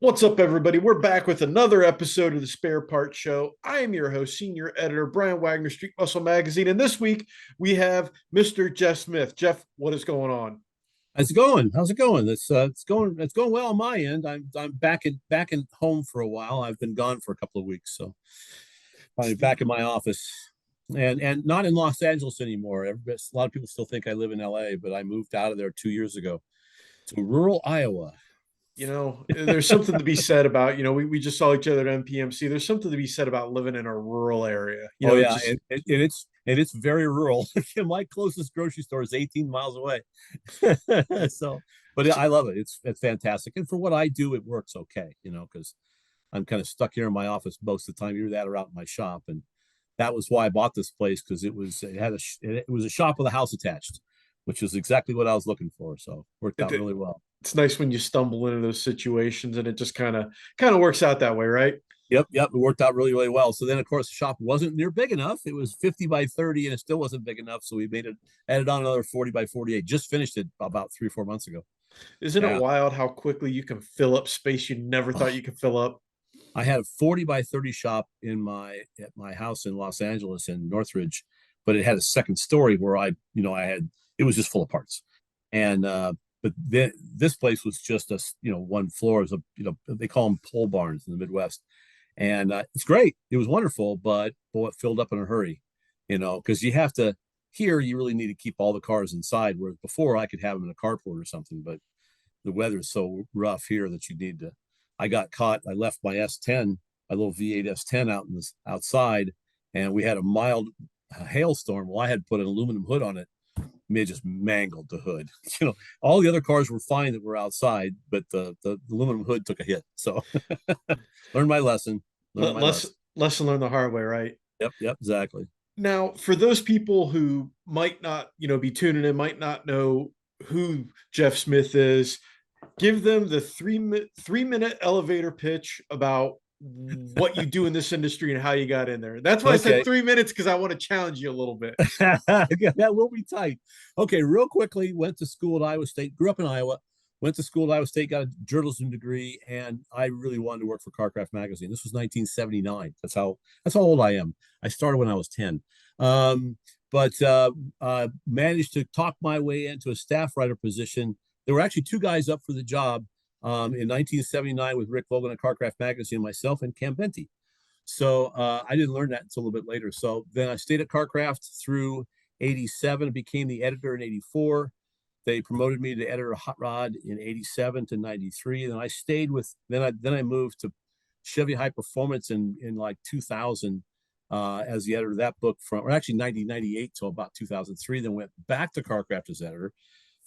What's up, everybody? We're back with another episode of the Spare Part Show. I am your host, Senior Editor Brian Wagner, Street Muscle Magazine, and this week we have Mr. Jeff Smith. Jeff, what is going on? How's it going? How's it going? It's going well on my end. I'm back in home for a while. I've been gone for a couple of weeks, so finally back in my office, and not in Los Angeles anymore. A lot of people still think I live in LA, but I moved out of there 2 years ago to rural Iowa. There's something to be said about, we just saw each other at MPMC. There's something to be said about living in a rural area. Oh It yeah, just and it's very rural. My closest grocery store is 18 miles away. So, but I love it. It's fantastic, and for what I do, it works okay. Because I'm kind of stuck here in my office most of the time. Either that or out in my shop, and that was why I bought this place because it was a shop with a house attached, which is exactly what I was looking for. So worked out it, really well. it's nice when you stumble into those situations and it just kind of works out that way, right? Yep, it worked out really, really well. So then, of course, the shop wasn't near big enough. It was 50 by 30, and it still wasn't big enough. So we added on another 40 by 48. Just finished it about 3 or 4 months ago. Isn't it Yeah. wild how quickly you can fill up space you never thought Oh, you could fill up? I had a 40 by 30 shop at my house in Los Angeles in Northridge, but it had a second story where it was just full of parts. And but this place was just one floor. Is they call them pole barns in the Midwest, and it's great. It was wonderful, but boy, it filled up in a hurry. Because you have to here, you really need to keep all the cars inside. Whereas before, I could have them in a carport or something, but the weather is so rough here that you need to. I got caught. I left my S10, my little V8 S10 outside, and we had a mild hailstorm. Well, I had put an aluminum hood on it. May just mangled the hood. All the other cars were fine that were outside, but the aluminum hood took a hit. So learned my lesson. Learned my Less lesson. lesson learned the hard way, right? Yep, exactly. Now, for those people who might not, be tuning in, might not know who Jeff Smith is, give them the 3 minute elevator pitch about what you do in this industry and how you got in there. That's why I said Okay. 3 minutes because I want to challenge you a little bit. That will be tight. Okay, real quickly, went to school at Iowa State, grew up in Iowa, went to school at Iowa State, got a journalism degree, and I really wanted to work for Carcraft magazine. This was 1979. That's how old I am. I started when I was 10. But managed to talk my way into a staff writer position. There were actually two guys up for the job in 1979 with Rick Logan at Carcraft magazine, myself and Cam Benty. So I didn't learn that until a little bit later. So then I stayed at Carcraft through 87, became the editor in 84. They promoted me to editor of Hot Rod in 87 to 93. Then I stayed with, then I moved to Chevy High Performance in like 2000 as the editor of that book or actually 1998 till about 2003. Then went back to Carcraft as editor,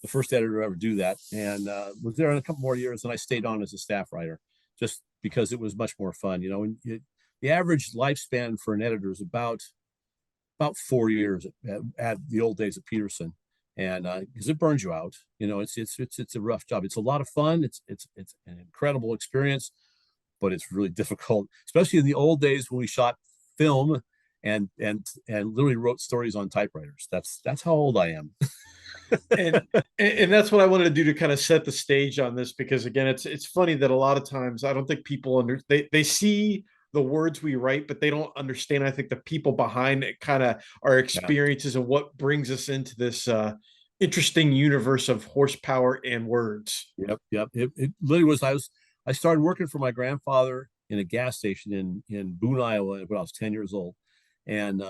the first editor to ever do that, and was there in a couple more years. And I stayed on as a staff writer just because it was much more fun. The average lifespan for an editor is about 4 years at the old days at Peterson, and because it burns you out. It's a rough job. It's a lot of fun. It's an incredible experience, but it's really difficult, especially in the old days when we shot film and literally wrote stories on typewriters. That's how old I am. and and that's what I wanted to do to kind of set the stage on this because again it's funny that a lot of times I don't think people they see the words we write but they don't understand. I think the people behind it kind of our Yeah. experiences and what brings us into this interesting universe of horsepower and words. Yep. It literally was. I started working for my grandfather in a gas station in Boone, Iowa, when I was 10 years old, and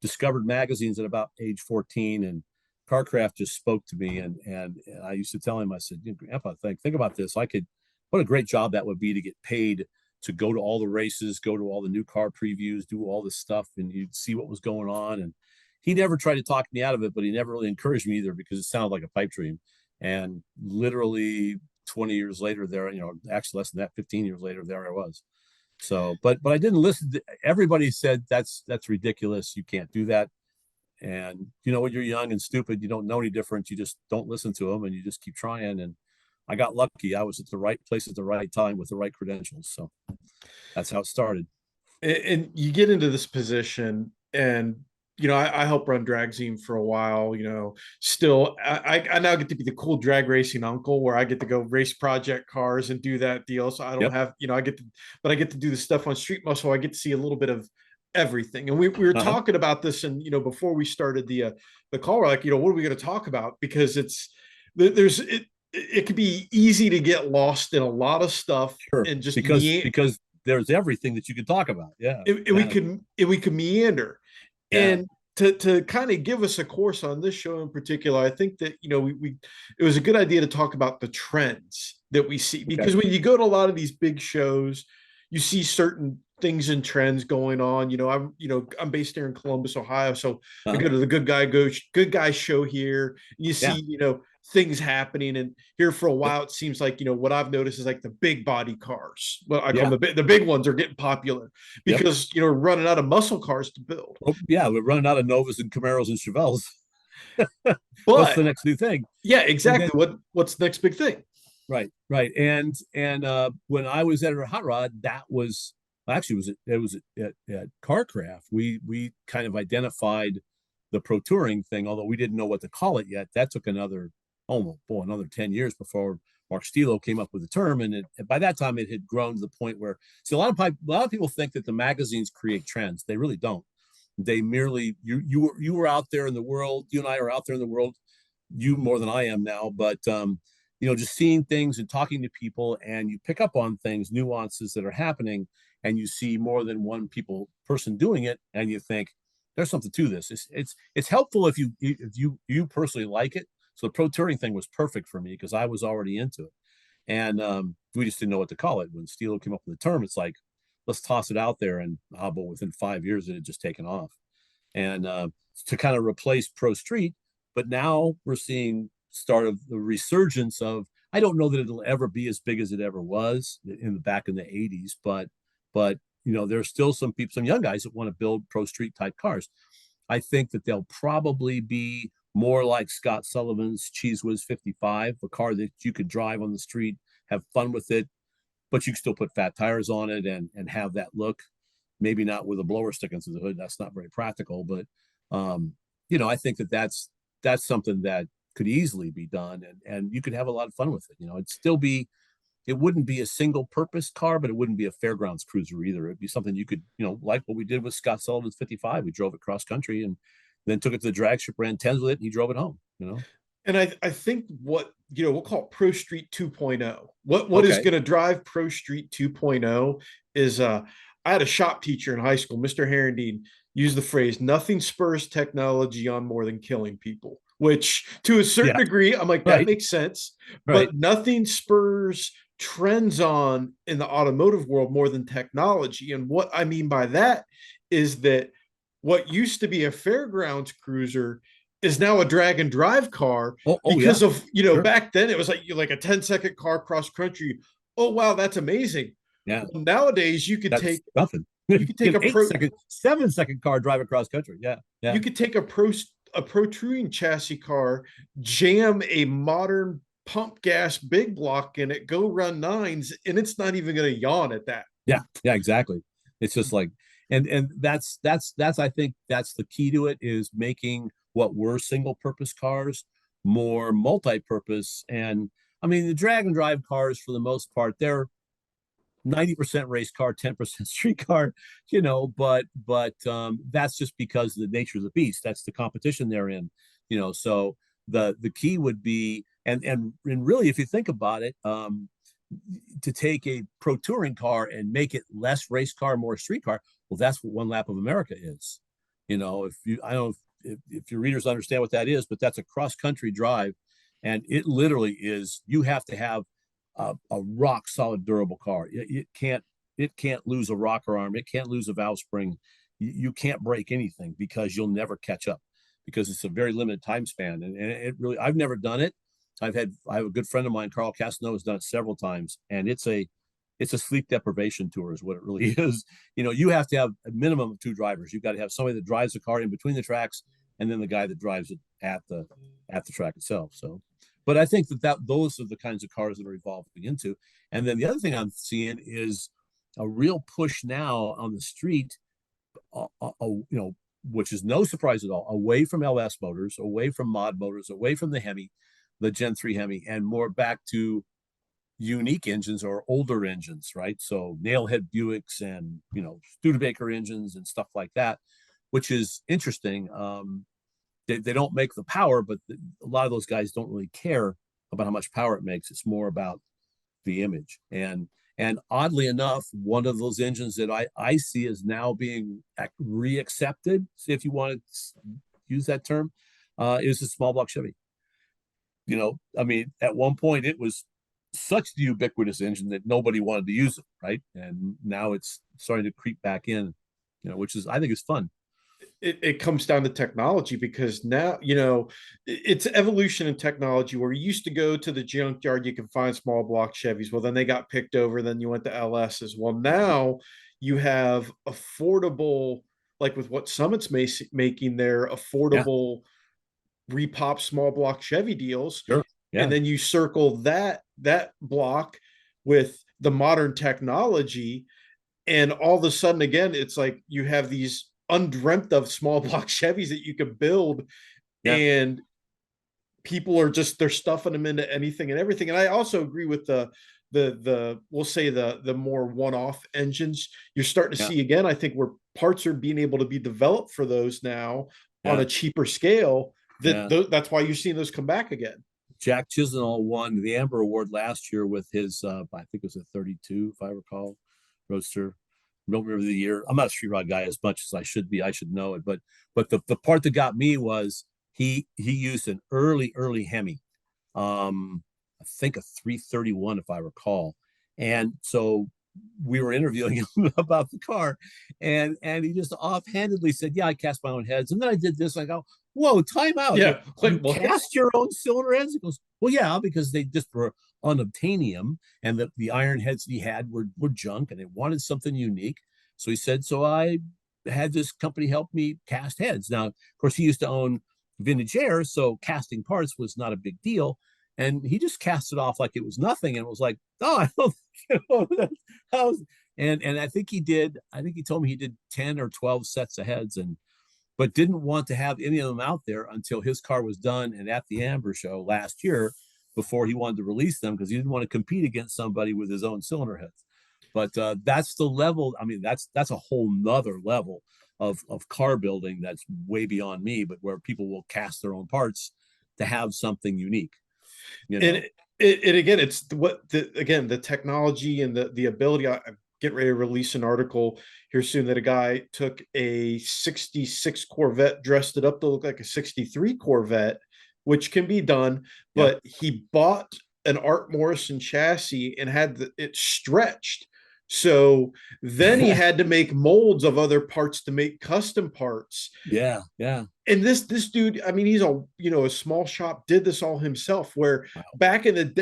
discovered magazines at about age 14. And Carcraft just spoke to me, and I used to tell him, I said, Grandpa, think about this. What a great job that would be to get paid to go to all the races, go to all the new car previews, do all this stuff, and you'd see what was going on. And he never tried to talk me out of it, but he never really encouraged me either because it sounded like a pipe dream. And literally 20 years later, actually less than that, 15 years later, there I was. So, but I didn't listen. Everybody said that's ridiculous. You can't do that. And when you're young and stupid, you don't know any different. You just don't listen to them, and you just keep trying. And I got lucky. I was at the right place at the right time with the right credentials. So that's how it started. And you get into this position and I helped run drag scene for a while. Still, I now get to be the cool drag racing uncle where I get to go race project cars and do that deal. So I don't Yep. have, I get to, but I get to do the stuff on street muscle. I get to see a little bit of everything. And we were Uh-huh. talking about this, and before we started the call, we're like, what are we going to talk about? Because there's it could be easy to get lost in a lot of stuff Sure. and just Because there's everything that you can talk about. Yeah. Yeah. we could meander. Yeah. And to kind of give us a course on this show in particular, I think that we it was a good idea to talk about the trends that we see, Okay. because when you go to a lot of these big shows, you see certain things and trends going on. I'm based here in Columbus, Ohio, so I Uh-huh. go to the Good Guy show here. You Yeah. see, things happening, and here for a while it seems like what I've noticed is like the big body cars. Well, I call Yeah. them the big ones are getting popular Yep. because we're running out of muscle cars to build. Oh, yeah. We're running out of Novas and Camaros and Chevelles. What's But the next new thing? yeah, And then exactly. What's the next big thing? right, right. And when I was editor of Hot Rod, that was actually it was at Carcraft. We kind of identified the pro touring thing, although we didn't know what to call it yet. That took another another 10 years before Mark Stilo came up with the term. And by that time it had grown to the point where see a lot of people think that the magazines create trends. They really don't. They merely you were out there in the world, you and I are out there in the world, you more than I am now, but just seeing things and talking to people, and you pick up on things, nuances that are happening, and you see more than one person doing it, and you think there's something to this. It's helpful if you personally like it. So the pro touring thing was perfect for me because I was already into it, and we just didn't know what to call it. When Stilo came up with the term, it's like let's toss it out there, and but within 5 years it had just taken off, and to kind of replace pro street. But now we're seeing start of the resurgence of. I don't know that it'll ever be as big as it ever was in the back in the 80s, but there's still some people, some young guys that want to build pro street type cars. I think that they'll probably be more like Scott Sullivan's Cheese Whiz 55, a car that you could drive on the street, have fun with it, but you can still put fat tires on it and have that look. Maybe not with a blower sticking through the hood. That's not very practical, but I think that's something that could easily be done, and you could have a lot of fun with it. It wouldn't be a single purpose car, but it wouldn't be a fairgrounds cruiser either. It'd be something you could, like what we did with Scott Sullivan's 55. We drove it cross country and then took it to the drag strip, ran tens with it, and he drove it home. And I think what we'll call Pro Street 2.0. What is Okay. going to drive Pro Street 2.0 is I had a shop teacher in high school, Mr. Herendeen, used the phrase "nothing spurs technology on more than killing people," which to a certain Yeah. degree I'm like that Right. makes sense, Right. but nothing spurs trends on in the automotive world more than technology. And what I mean by that is that what used to be a fairgrounds cruiser is now a drag and drive car Oh because yeah. of Sure. back then it was like a 10-second car cross country. Oh wow, that's amazing. Yeah. Well, nowadays That's nothing. you could take An a eight pro second, 7 second car drive across country. Yeah. you Yeah. could take a protruding chassis car, jam a modern pump gas big block in it, go run nines, and it's not even going to yawn at that. Yeah. Yeah. Exactly. It's just like, and that's I think that's the key to it is making what were single purpose cars more multi-purpose. And I mean, the drag and drive cars for the most part, they're 90% race car, 10% street car, but that's just because of the nature of the beast. That's the competition they're in. So the key would be, and really, if you think about it, to take a pro touring car and make it less race car, more street car. Well, that's what one lap of America is. If you, I don't know if your readers understand what that is, but that's a cross country drive, and it literally is. You have to have a rock solid durable car. It can't lose a rocker arm. It can't lose a valve spring. You can't break anything because you'll never catch up because it's a very limited time span. And it really, I've never done it. I have a good friend of mine, Carl Casno, has done it several times, and it's a sleep deprivation tour is what it really is. You have to have a minimum of two drivers. You've got to have somebody that drives the car in between the tracks, and then the guy that drives it at the track itself. So, but I think that those are the kinds of cars that are evolving into. And then the other thing I'm seeing is a real push now on the street. which is no surprise at all, away from LS motors, away from mod motors, away from the Hemi, the Gen 3 Hemi, and more back to unique engines or older engines, right? So nailhead Buicks and, Studebaker engines and stuff like that, which is interesting. They don't make the power, but a lot of those guys don't really care about how much power it makes. It's more about the image. And oddly enough, one of those engines that I see is now being reaccepted, if you want to use that term, is a small block Chevy. I mean, at one point it was such the ubiquitous engine that nobody wanted to use it, right? And now it's starting to creep back in, which is, I think, is fun. It comes down to technology, because now, it's evolution in technology, where you used to go to the junkyard, you can find small block Chevys. Well, then they got picked over, then you went to LSs. Well, now you have affordable, like with what Summit's making their Yeah, affordable repop small block Chevy deals. sure. And Yeah, then you circle that block with the modern technology, and all of a sudden, again, it's like you have these undreamt of small block Chevys that you could build, yeah, and people are just, they're stuffing them into anything and everything. And I also agree with the we'll say the more one-off engines. You're starting to yeah, see again, I think, where parts are being able to be developed for those now on yeah, a cheaper scale. yeah. That's why you're seeing those come back again. Jack Chisenhall won the Amber Award last year with his, I think it was a 32, if I recall, Roadster. I don't remember the year. I'm not a street rod guy as much as I should be. I should know it, but the part that got me was he used an early Hemi, I think a 331 if I recall, and so we were interviewing him about the car, and he just offhandedly said, "Yeah, I cast my own heads, and then I did this." I go, "Whoa, time out! Yeah, like You what? cast your own cylinder heads?" He goes, "Well, yeah, because they just were unobtainium, and the iron heads he had were junk, and they wanted something unique." So he said, "So I had this company help me cast heads." Now, of course, he used to own Vintage Air, so casting parts was not a big deal. And he just cast it off like it was nothing, and it was like, "Oh, I don't, how." And I think he did. I think he told me he did 10 or 12 sets of heads, and but didn't want to have any of them out there until his car was done and at the Amber show last year, before he wanted to release them, because he didn't want to compete against somebody with his own cylinder heads. But that's the level. I mean, that's a whole nother level of car building that's way beyond me, but where people will cast their own parts to have something unique, you And know. it again, it's the technology and the ability. I'm getting ready to release an article here soon that a guy took a 66 Corvette, dressed it up to look like a 63 Corvette, which can be done, Yeah. but he bought an Art Morrison chassis and had it stretched. So then he had to make molds of other parts to make custom parts. Yeah. Yeah. And this dude, I mean, he's a small shop, did this all himself, where Wow. back in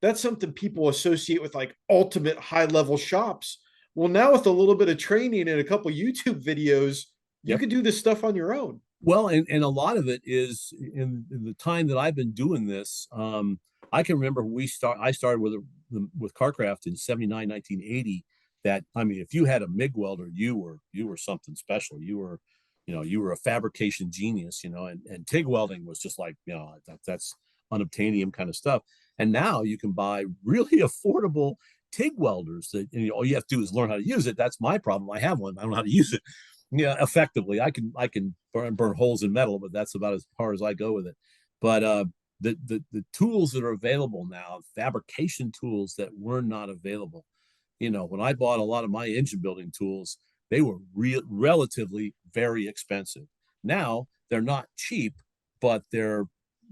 that's something people associate with like ultimate high level shops. Well, now with a little bit of training and a couple YouTube videos, you Yep. could do this stuff on your own. Well, and a lot of it is in the time that I've been doing this. I can remember I started with Carcraft in 79, 1980. That, I mean, if you had a MIG welder, you were something special. You were a fabrication genius, and TIG welding was just like, that's unobtainium kind of stuff. And now you can buy really affordable TIG welders that, all you have to do is learn how to use it. That's my problem. I have one. I don't know how to use it, effectively. I can burn holes in metal, but that's about as far as I go with it. But the tools that are available now, fabrication tools that were not available. When I bought a lot of my engine building tools, they were relatively very expensive. Now they're not cheap, but they're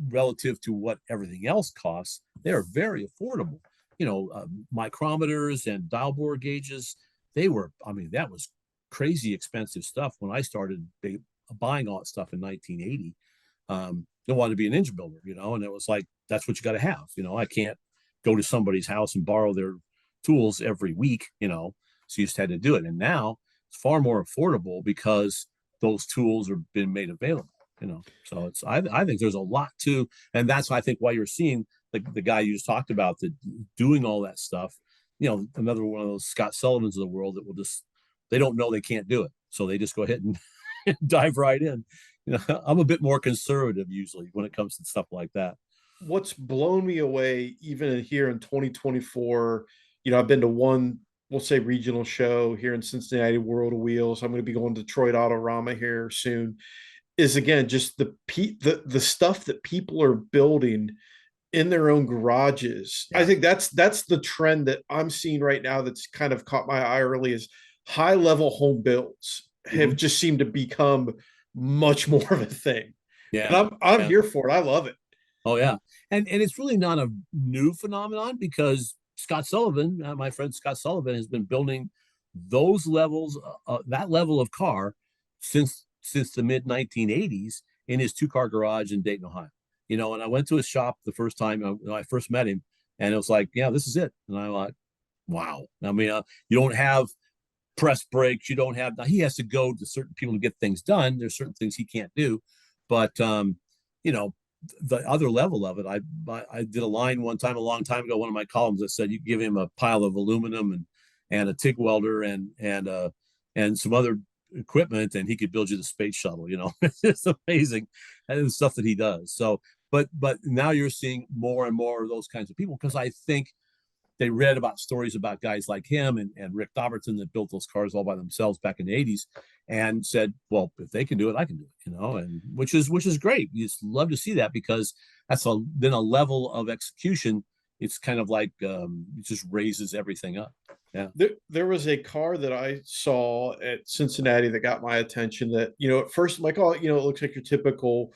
relative to what everything else costs. They're very affordable. Micrometers and dial bore gauges. They were. I mean, that was crazy expensive stuff when I started buying all that stuff in 1980. I wanted to be an engine builder, and it was like, that's what you got to have. I can't go to somebody's house and borrow their tools every week, so you just had to do it. And now it's far more affordable because those tools are being made available, so I think there's a lot to, and that's, I think, why you're seeing the guy you just talked about, that doing all that stuff, another one of those Scott Sullivans of the world that will just, they don't know they can't do it, so they just go ahead and dive right in. I'm a bit more conservative usually when it comes to stuff like that. What's blown me away, even here in 2024, I've been to one, we'll say, regional show here in Cincinnati, World of Wheels. I'm going to be going to Detroit Autorama here soon. Is again just the stuff that people are building in their own garages. I Yeah. think that's the trend that I'm seeing right now that's kind of caught my eye early is high level home builds have Mhm. just seemed to become much more of a thing. And Yeah. I'm Yeah. here for it. I love it. Oh yeah, and it's really not a new phenomenon because Scott Sullivan, my friend Scott Sullivan, has been building those levels, that level of car, since the mid 1980s in his two-car garage in Dayton, Ohio. And I went to his shop the first time I first met him, and it was like, yeah, this is it. And I like, wow. I mean, you don't have press breaks. You don't have. Now he has to go to certain people to get things done. There's certain things he can't do, but you know, the other level of it. I did a line one time a long time ago. One of my columns that said you give him a pile of aluminum and a TIG welder and some other equipment, and he could build you the space shuttle. It's amazing, and the stuff that he does. So, but now you're seeing more and more of those kinds of people because I think they read about stories about guys like him and Rick Dobberton that built those cars all by themselves back in the 80s and said, well, if they can do it, I can do it, and which is great. You just love to see that because that's then a level of execution. It's kind of like it just raises everything up. Yeah. There was a car that I saw at Cincinnati that got my attention that, at first I'm like, oh, it looks like your typical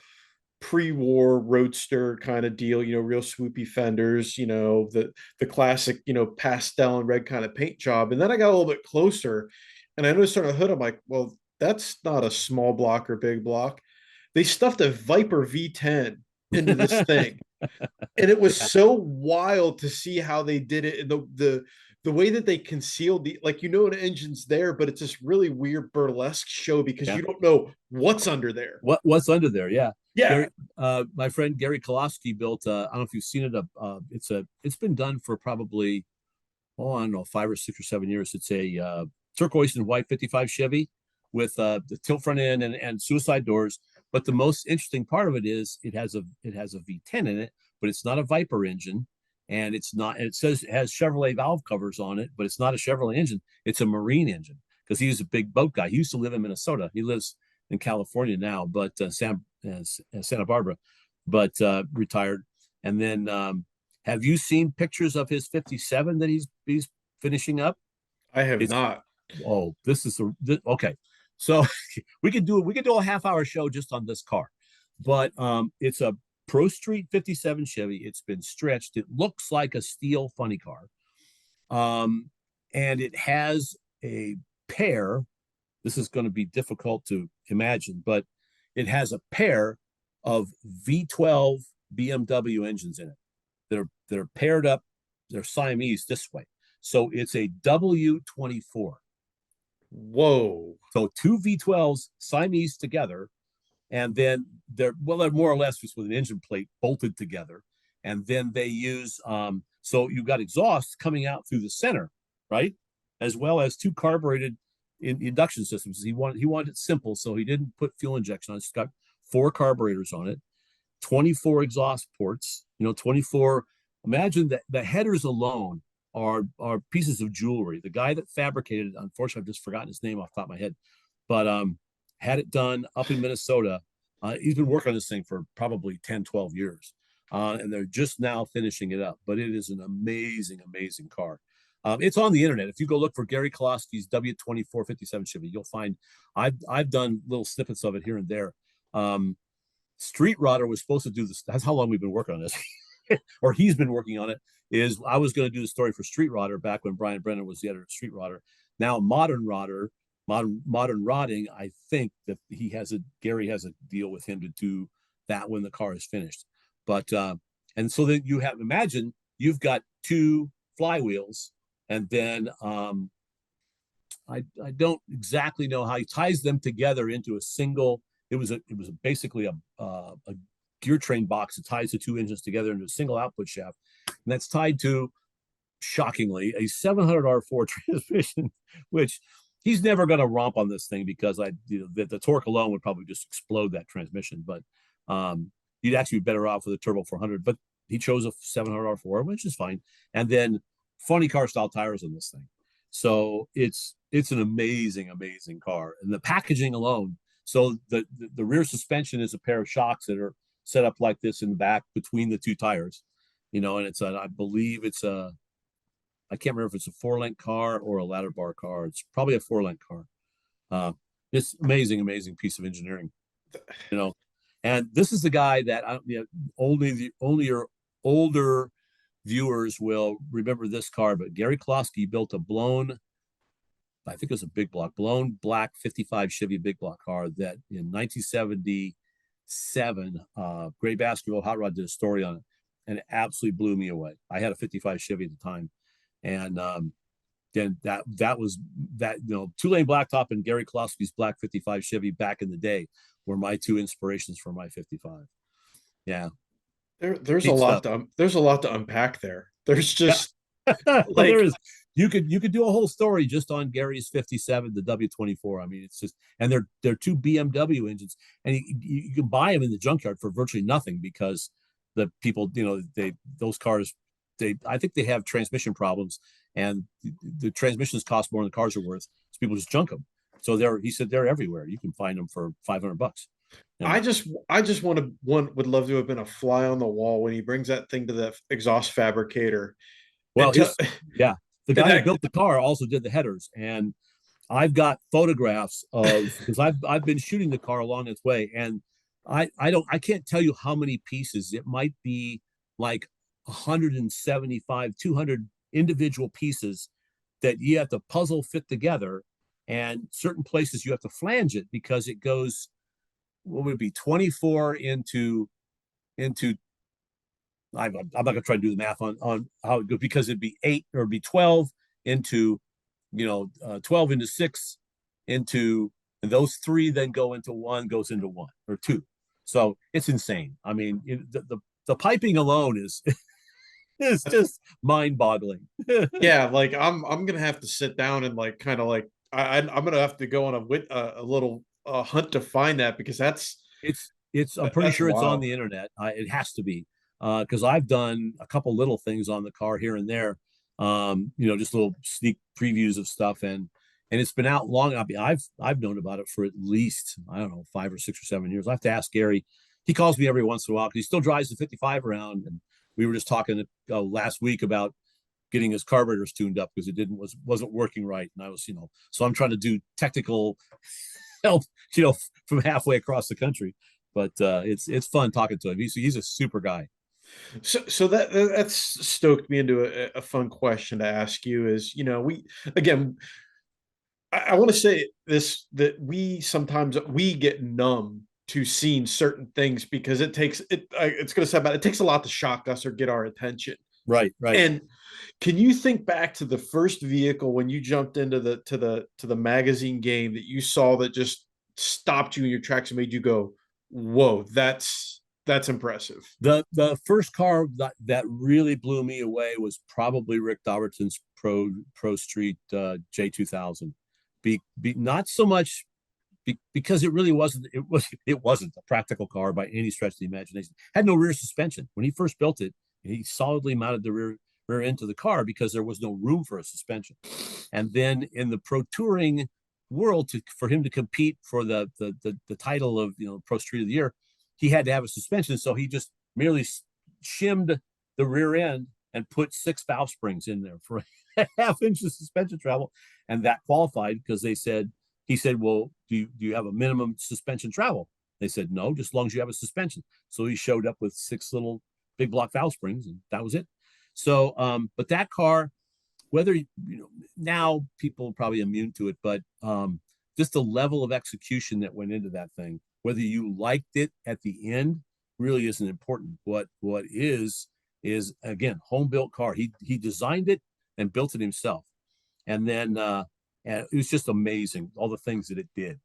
pre-war roadster kind of deal, real swoopy fenders, the classic, pastel and red kind of paint job. And then I got a little bit closer and I noticed on the hood, I'm like, well, that's not a small block or big block. They stuffed a Viper V10 into this thing. And it was Yeah. so wild to see how they did it and the way that they concealed the like an engine's there, but it's this really weird burlesque show because Yeah. you don't know what's under there. What's under there? Yeah. Yeah, Gary, my friend Gary Kolosky built. I don't know if you've seen it. It's been done for probably I don't know 5 or 6 or 7 years. It's a turquoise and white '55 Chevy with the tilt front end and suicide doors. But the most interesting part of it is it has a V10 in it, but it's not a Viper engine, and it's not. It says it has Chevrolet valve covers on it, but it's not a Chevrolet engine. It's a marine engine because he was a big boat guy. He used to live in Minnesota. He lives in California now, but Santa Barbara, but retired. And then have you seen pictures of his 57 that he's finishing up? I have It's not. this is okay. So we could do a half-hour show just on this car, but it's a Pro Street 57 Chevy. It's been stretched. It looks like a steel funny car, and it has a pair. This is going to be difficult to imagine, but it has a pair of V12 BMW engines in it. They're paired up. They're Siamese this way. So it's a W24. Whoa. So two V12s Siamese together, and then they're more or less just with an engine plate bolted together. And then they use so you've got exhaust coming out through the center, right? As well as two carbureted induction systems. He wanted it simple, so he didn't put fuel injection on it. It's got 4 carburetors on it, 24 exhaust ports, 24. Imagine that the headers alone are pieces of jewelry. The guy that fabricated it, unfortunately, I've just forgotten his name off the top of my head, but had it done up in Minnesota. He's been working on this thing for probably 10, 12 years. And they're just now finishing it up. But it is an amazing, amazing car. It's on the internet. If you go look for Gary Kolosky's W2457 Chevy, you'll find I've done little snippets of it here and there. Street Rodder was supposed to do this. That's how long we've been working on this, or he's been working on it. Is I was going to do the story for Street Rodder back when Brian Brennan was the editor of Street Rodder. Now Modern Rodder, modern Rodding. I think that Gary has a deal with him to do that when the car is finished. But and so then imagine you've got two flywheels, and then I don't exactly know how he ties them together into a single. It was basically a gear train box that ties the two engines together into a single output shaft, and that's tied to, shockingly, a 700 R4 transmission, which he's never going to romp on this thing because the torque alone would probably just explode that transmission. But you'd actually be better off with a turbo 400. But he chose a 700 R4, which is fine. And then funny car style tires on this thing. So it's an amazing car. And the packaging alone. So the rear suspension is a pair of shocks that are set up like this in the back between the two tires, and I believe it's I can't remember if it's a 4-link car or a ladder bar car. It's probably a 4-link car. Uh, it's amazing piece of engineering, you know. And this is the guy that only your older viewers will remember this car. But Gary Klosky built a I think it was a blown black 55 Chevy big block car that in 1977, Gray Baskerville Hot Rod did a story on it, and it absolutely blew me away. I had a 55 Chevy at the time, and then that was that 2-lane blacktop and Gary Klosky's black 55 Chevy back in the day were my two inspirations for my 55. Yeah, There's a neat lot stuff. to unpack there. There's Yeah, just there like is. You could do a whole story just on Gary's 57, the W24. I mean, it's just, and they're two BMW engines, and you can buy them in the junkyard for virtually nothing because the people, those cars, I think they have transmission problems, and the transmissions cost more than the cars are worth, so people just junk them. So he said they're everywhere. You can find them for $500. You know, I just would love to have been a fly on the wall when he brings that thing to the exhaust fabricator well, and to yeah, the and guy who that built the car also did the headers, and I've got photographs of because I've been shooting the car along its way, and I can't tell you how many pieces. It might be like 175, 200 individual pieces that you have to puzzle fit together, and certain places you have to flange it because it goes what would it be 24 into I'm not gonna try to do the math on how it goes because it'd be 8 or it'd be 12 into 12 into 6 into and those three then go into one goes into one or two. So it's insane. I mean, the piping alone is just mind boggling. yeah, like I'm gonna have to sit down and like kind of like I'm gonna have to go on a little hunt to find that because It's I'm pretty that's sure it's on wild. the internet. It has to be because I've done a couple little things on the car here and there. Just little sneak previews of stuff, and it's been out long. I've known about it for at least I don't know 5 or 6 or 7 years. I have to ask Gary. He calls me every once in a while because he still drives the 55 around, and we were just talking last week about getting his carburetors tuned up because wasn't working right, and I was so I'm trying to do technical help from halfway across the country. But it's fun talking to him. He's a super guy. So that's stoked me into a fun question to ask you is, we again, I want to say this that we sometimes we get numb to seeing certain things because it's going to sound bad. It takes a lot to shock us or get our attention. Right. And can you think back to the first vehicle when you jumped into the magazine game that you saw that just stopped you in your tracks and made you go, "Whoa, that's impressive." The first car that really blew me away was probably Rick Doberton's Pro Street J2000. Not so much because it really wasn't a practical car by any stretch of the imagination. Had no rear suspension when he first built it. He solidly mounted the rear end to the car because there was no room for a suspension. And then in the pro touring world, for him to compete for the title of Pro Street of the Year, he had to have a suspension. So he just merely shimmed the rear end and put 6 valve springs in there for a half-inch of suspension travel, and that qualified because he said, well, do you have a minimum suspension travel? They said no, just as long as you have a suspension. So he showed up with 6 little big block valve springs, and that was it. So, but that car, whether now people are probably immune to it, but just the level of execution that went into that thing, whether you liked it at the end, really isn't important. What is again home built car. He designed it and built it himself, and then and it was just amazing all the things that it did.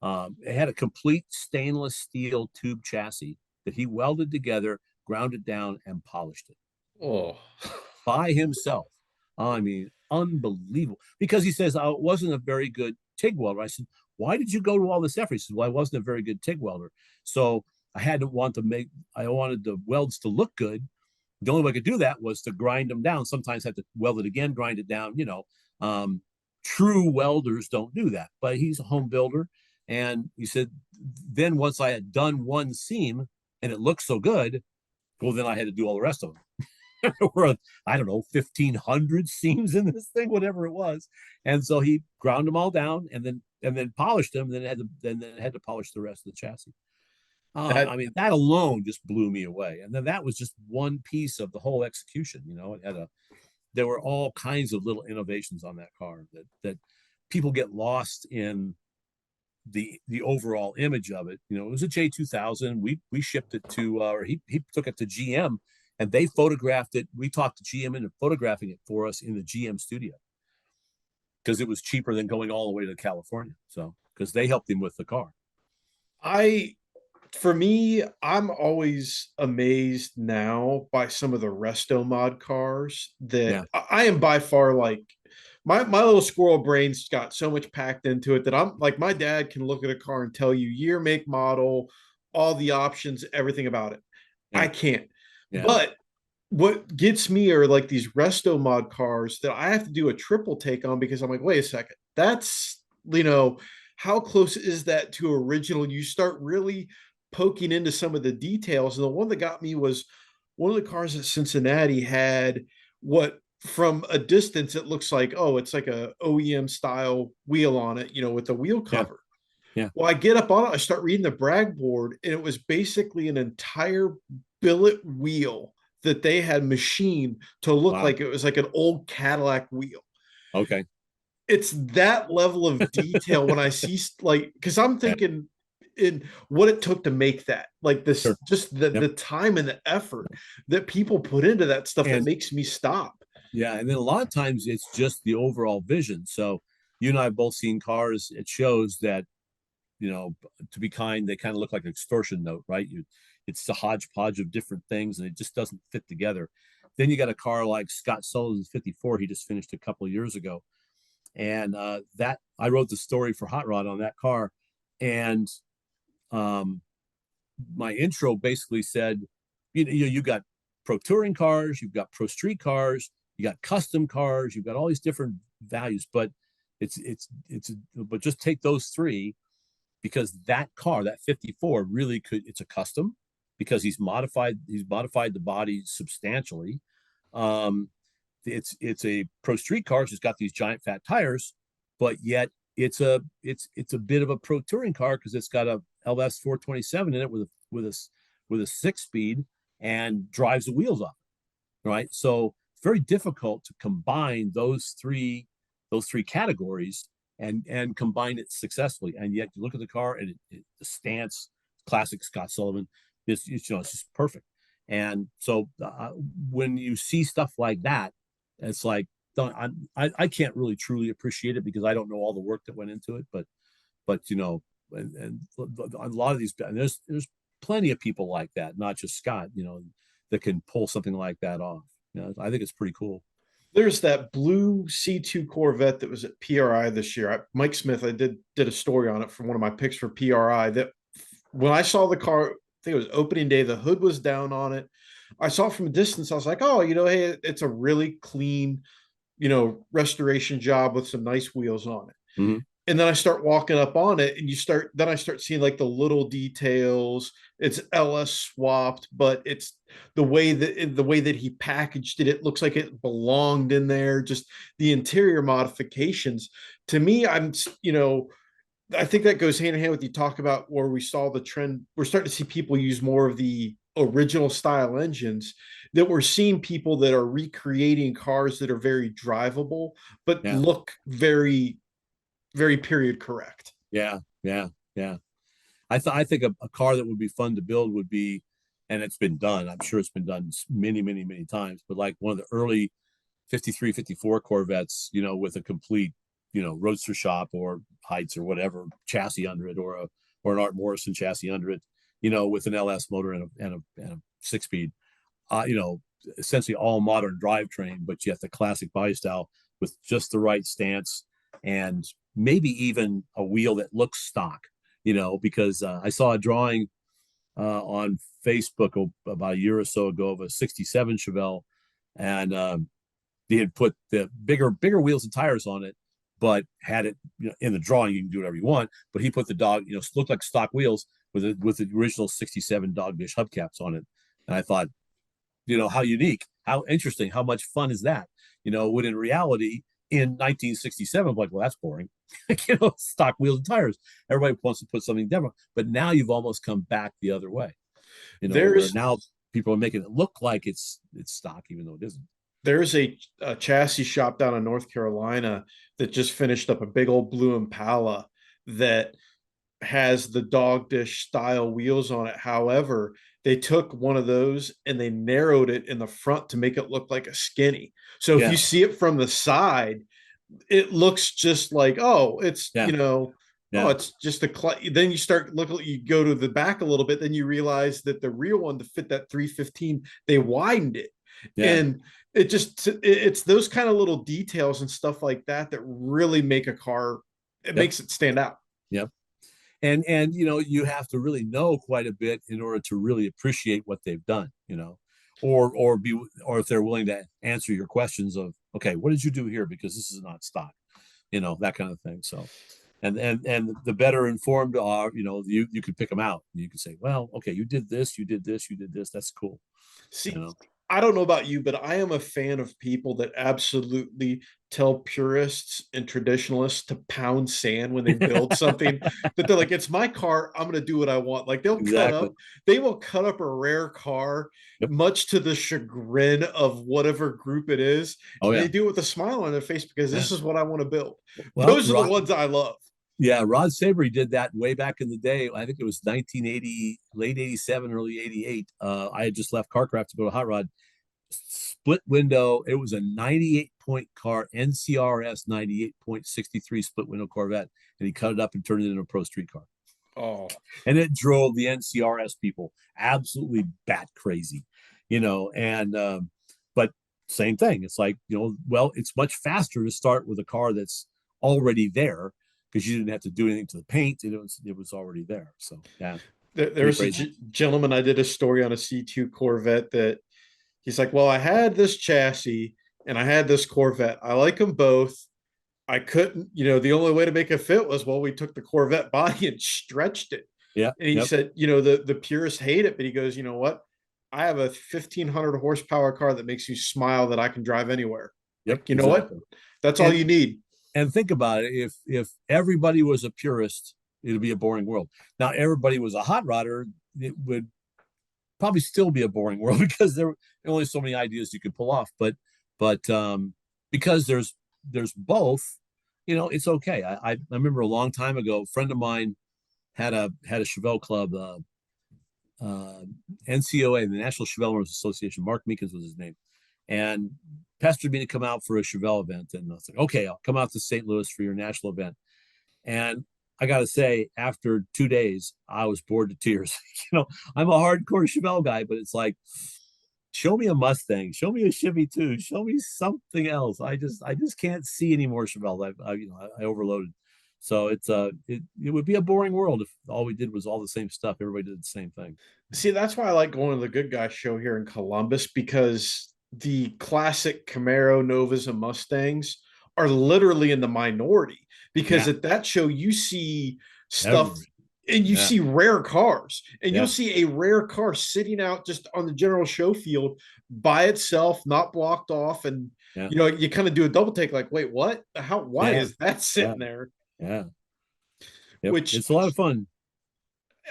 It had a complete stainless steel tube chassis that he welded together, ground it down, and polished it Oh, by himself. I mean, unbelievable. Because he says, oh, it wasn't a very good TIG welder. I said, why did you go to all this effort? He said, well, I wasn't a very good TIG welder. So I wanted the welds to look good. The only way I could do that was to grind them down. Sometimes I had to weld it again, grind it down. True welders don't do that, but he's a home builder. And he said, then once I had done one seam and it looked so good, well, then I had to do all the rest of them. There were, I don't know, 1,500 seams in this thing, whatever it was. And so he ground them all down and then polished them. And then had to polish the rest of the chassis. That I mean, that alone just blew me away. And then that was just one piece of the whole execution. There were all kinds of little innovations on that car that people get lost in the overall image of it. It was a J2000. We shipped it to, or he took it to GM, and they photographed it. We talked to GM into photographing it for us in the GM studio because it was cheaper than going all the way to California. So because they helped him with the car. I For me, I'm always amazed now by some of the resto mod cars that Yeah, I am by far like my little squirrel brain's got so much packed into it that I'm like my dad can look at a car and tell you year, make, model, all the options, everything about it. I yeah, can't. yeah, But what gets me are like these resto mod cars that I have to do a triple take on because I'm like, wait a second, that's how close is that to original? You start really poking into some of the details. And the one that got me was one of the cars at Cincinnati had what from a distance it looks like, oh, it's like a OEM style wheel on it, with the wheel yeah, cover. yeah. Well, I get up on it, I start reading the brag board, and it was basically an entire billet wheel that they had machined to look Wow. like it was like an old Cadillac wheel. Okay. It's that level of detail when I see like because I'm Yeah. thinking in what it took to make that, like this, Sure. just the Yep. the time and the effort that people put into that stuff that And makes me stop. yeah, and then a lot of times it's just the overall vision. So you and I have both seen cars. It shows that, to be kind, they kind of look like an extortion note, right? It's a hodgepodge of different things, and it just doesn't fit together. Then you got a car like Scott Sullivan's 54. He just finished a couple of years ago, and that I wrote the story for Hot Rod on that car, and um, my intro basically said, you got pro touring cars, you've got pro street cars, you got custom cars, you've got all these different values, but but just take those three because that car, that 54, really could. It's a custom because he's modified the body substantially. Um, it's a pro street car. It's got these giant fat tires, but yet it's a bit of a pro touring car because it's got a LS 427 in it with a 6 speed and drives the wheels off. Right, so it's very difficult to combine those three categories and combine it successfully. And yet you look at the car and the stance, classic Scott Sullivan, it's just perfect. And so when you see stuff like that, it's like I can't really truly appreciate it because I don't know all the work that went into it. But and a lot of these, and there's plenty of people like that, not just Scott, that can pull something like that off. I think it's pretty cool. There's that blue C2 Corvette that was at PRI this year. Mike Smith, I did a story on it from one of my picks for PRI. That when I saw the car, I think it was opening day, the hood was down on it. I saw it from a distance. I was like, oh, hey, it's a really clean, restoration job with some nice wheels on it. Mm-hmm. And then I start walking up on it, and I start seeing like the little details. It's LS swapped, but it's the way that he packaged it. It looks like it belonged in there. Just the interior modifications. To me, I think that goes hand in hand with you talk about where we saw the trend. We're starting to see people use more of the original style engines, that we're seeing people that are recreating cars that are very drivable, but Yeah. look very, very period correct. Yeah, yeah, yeah. I think a car that would be fun to build would be, and it's been done. I'm sure it's been done many, many, many times. But like one of the early 53, 54 Corvettes, with a complete, roadster shop or Heights or whatever chassis under it, or an Art Morrison chassis under it, with an LS motor and a 6 speed, essentially all modern drivetrain, but yet the classic body style. with just the right stance and maybe even a wheel that looks stock, because I saw a drawing on Facebook about a year or so ago of a 67 Chevelle, and they had put the bigger wheels and tires on it, but had it, in the drawing. You can do whatever you want, but he put the dog, looked like stock wheels with the original 67 Dogfish hubcaps on it. And I thought, how unique, how interesting, how much fun is that? When in reality, in 1967, I'm like, well, that's boring. Stock wheels and tires. Everybody wants to put something different, but now you've almost come back the other way. Where There's now people are making it look like it's stock, even though it isn't. there's a chassis shop down in North Carolina that just finished up a big old blue Impala that has the dog dish style wheels on it. However, they took one of those and they narrowed it in the front to make it look like a skinny. So if Yeah, you see it from the side, it looks just like, oh, it's, yeah, oh, yeah, it's just then you start looking, you go to the back a little bit, then you realize that the real one to fit that 315, they widened it. yeah, And it's those kind of little details and stuff like that that really make a car, it yep, makes it stand out. yep. And you have to really know quite a bit in order to really appreciate what they've done, or if they're willing to answer your questions of, okay, what did you do here, because this is not stock, that kind of thing. So and the better informed are, you can pick them out. You can say, well, okay, you did this, you did this, you did this, that's cool. you See, know I don't know about you, but I am a fan of people that absolutely tell purists and traditionalists to pound sand when they build something, that they're like, it's my car, I'm going to do what I want. Like exactly. they will cut up a rare car, Yep. much to the chagrin of whatever group it is. Oh And they yeah. do it with a smile on their face because Yeah. this is what I want to build. Well, Those are the ones I love. yeah, Rod Savory did that way back in the day. I think it was 1980, late 87, early 88. I had just left Carcraft to go to Hot Rod. Split window. It was a 98 point car, NCRS 98.63 split window Corvette. And he cut it up and turned it into a pro street car. Oh, And it drove the NCRS people absolutely bat crazy, but same thing. It's like, well, it's much faster to start with a car that's already there, because you didn't have to do anything to the paint. It was already there. So yeah, pretty there's a crazy. gentleman, I did a story on a C2 Corvette that he's like, well, I had this chassis and I had this Corvette. I like them both. I couldn't, the only way to make it fit was, well, we took the Corvette body and stretched it. Yeah. And he Yep. said, the purists hate it, but he goes, you know what? I have a 1,500 horsepower car that makes you smile that I can drive anywhere. Yep. Like, you know what? Exactly. That's all And you need. and think about it. If everybody was a purist, it'd be a boring world. Now, everybody was a hot rodder, it would probably still be a boring world because there are only so many ideas you could pull off. But because there's both, it's okay. I remember a long time ago, a friend of mine had a Chevelle club, NCOA, the National Chevelle Owners Association. Mark Meekins was his name, and pestered me to come out for a Chevelle event. And I was like, okay, I'll come out to St. Louis for your national event. And I got to say, after 2 days, I was bored to tears. I'm a hardcore Chevelle guy, but it's like, show me a Mustang, show me a Chevy too, show me something else. I just can't see any more Chevelle. I overloaded. So it would be a boring world if all we did was all the same stuff. Everybody did the same thing. See, that's why I like going to the Good Guy show here in Columbus, because the classic Camaro, Novas, and Mustangs are literally in the minority. Because Yeah, at that show, you see stuff every and you yeah, see rare cars, and you'll yeah, see a rare car sitting out just on the general show field by itself, not blocked off. And, yeah, you kind of do a double take like, wait, what? Why yeah, is that yeah, sitting there? yeah. Yep, Which it's a lot of fun.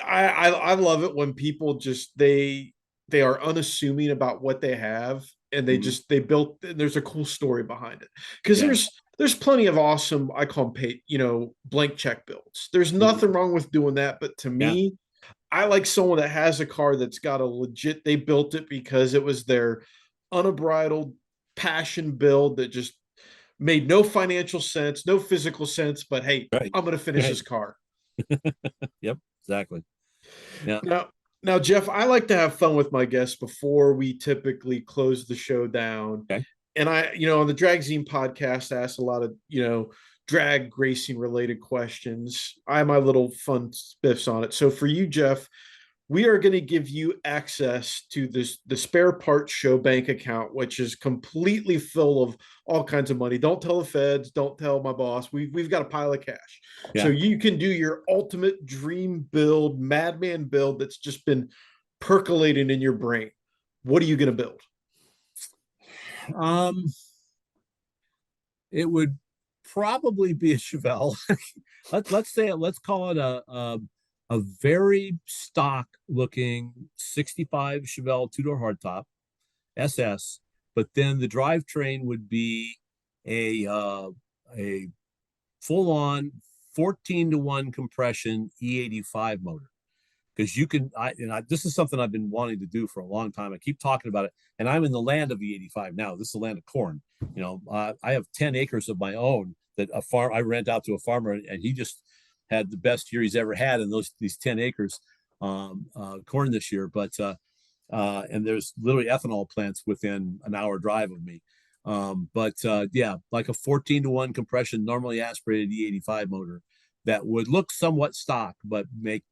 I love it when people just they are unassuming about what they have, and Mhm. they built, there's a cool story behind it, because Yeah, there's plenty of awesome, I call them blank check builds. There's mhm. nothing wrong with doing that, but to Yeah, me, I like someone that has a car that's got a legit, they built it because it was their unbridled passion build that just made no financial sense, no physical sense, but hey, right, I'm going to finish right. this car. Yep, exactly. Yeah. Now, Jeff, I like to have fun with my guests before we typically close the show down. Okay. and I, on the Drag Zine podcast, I asked a lot of, drag racing related questions. I have my little fun spiffs on it. So for you, Jeff, we are going to give you access to the spare parts show bank account, which is completely full of all kinds of money. Don't tell the feds, don't tell my boss. We've got a pile of cash. So Yeah. you can do your ultimate dream build, madman build that's just been percolating in your brain. What are you going to build? Um, it would probably be a Chevelle. Let's call it a very stock looking 65 Chevelle two-door hardtop SS, but then the drivetrain would be a full on 14 to 1 compression E85 motor. Because you can, this is something I've been wanting to do for a long time. I keep talking about it, and I'm in the land of E85 now. This is the land of corn. I have 10 acres of my own that I rent out to a farmer, and he just had the best year he's ever had in these 10 acres corn this year. And there's literally ethanol plants within an hour drive of me. Yeah, like a 14 to 1 compression, normally aspirated E85 motor that would look somewhat stock, but make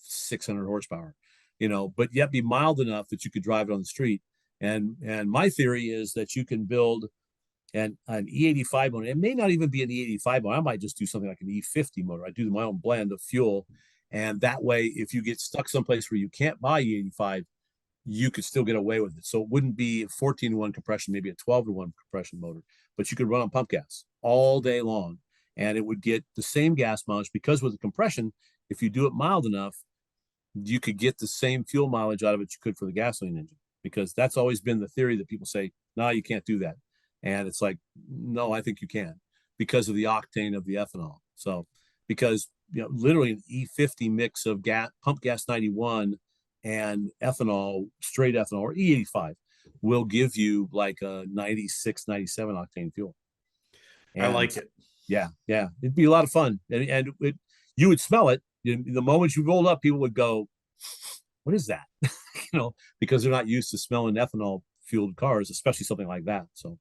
600 horsepower, but yet be mild enough that you could drive it on the street. And my theory is that you can build an E85 motor. It may not even be an E85 motor. I might just do something like an E50 motor. I do my own blend of fuel. And that way, if you get stuck someplace where you can't buy E85, you could still get away with it. So it wouldn't be a 14 to 1 compression, maybe a 12 to 1 compression motor, but you could run on pump gas all day long. And it would get the same gas mileage because with the compression, if you do it mild enough, you could get the same fuel mileage out of it you could for the gasoline engine, because that's always been the theory that people say, no, you can't do that. And it's like, no, I think you can, because of the octane of the ethanol. So, because, literally an E50 mix of pump gas 91 and ethanol, straight ethanol, or E85 will give you like a 96, 97 octane fuel. I And like it. yeah, it'd be a lot of fun. And you would smell it. The moment you rolled up, people would go, what is that? Because they're not used to smelling ethanol fueled cars, especially something like that. So,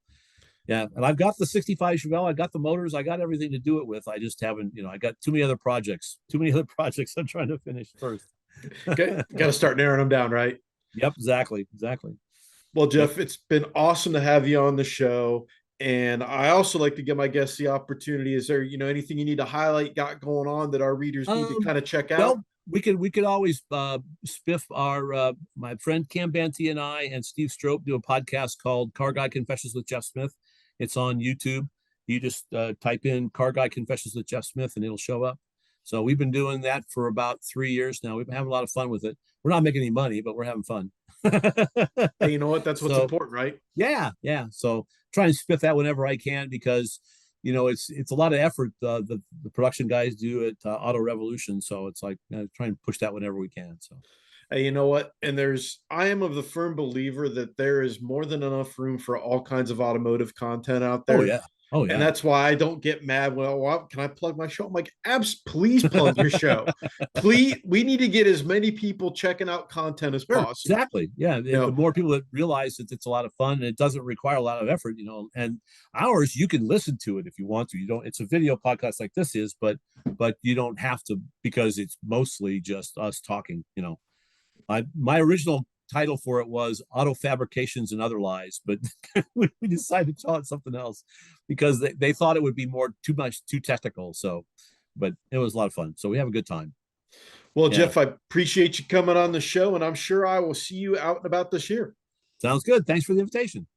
yeah. And I've got the 65 Chevelle. I got the motors. I got everything to do it with. I just haven't, I got too many other projects I'm trying to finish first. Got to start narrowing them down, right? Yep. Exactly. Well, Yep. Jeff, it's been awesome to have you on the show. And I also like to give my guests the opportunity. Is there, anything you need to highlight, got going on that our readers need to kind of check out? Well, we could always spiff our my friend Cam Banty and I and Steve Strope do a podcast called Car Guy Confessions with Jeff Smith. It's on YouTube. You just type in Car Guy Confessions with Jeff Smith and it'll show up. So we've been doing that for about 3 years now. We've been having a lot of fun with it. We're not making any money, but we're having fun. Hey, you know what? That's what's So important, right? yeah. So try and spiff that whenever I can, because it's a lot of effort the production guys do at Auto Revolution. So it's like try and push that whenever we can. So Hey, you know what? And I am of the firm believer that there is more than enough room for all kinds of automotive content out oh there. yeah, oh And yeah. that's why I don't get mad. Well, can I plug my show? I'm like, please plug your show. Please, we need to get as many people checking out content as Sure, possible. exactly. Yeah, the more people that realize that it's a lot of fun and it doesn't require a lot of effort, and ours, you can listen to it if you want to. You don't. It's a video podcast like this is, but you don't have to, because it's mostly just us talking. My original title for it was Auto Fabrications and Other Lies, but we decided to call it something else because they thought it would be too technical. So, but it was a lot of fun. So we have a good time. Well, Yeah. Jeff, I appreciate you coming on the show, and I'm sure I will see you out and about this year. Sounds good. Thanks for the invitation.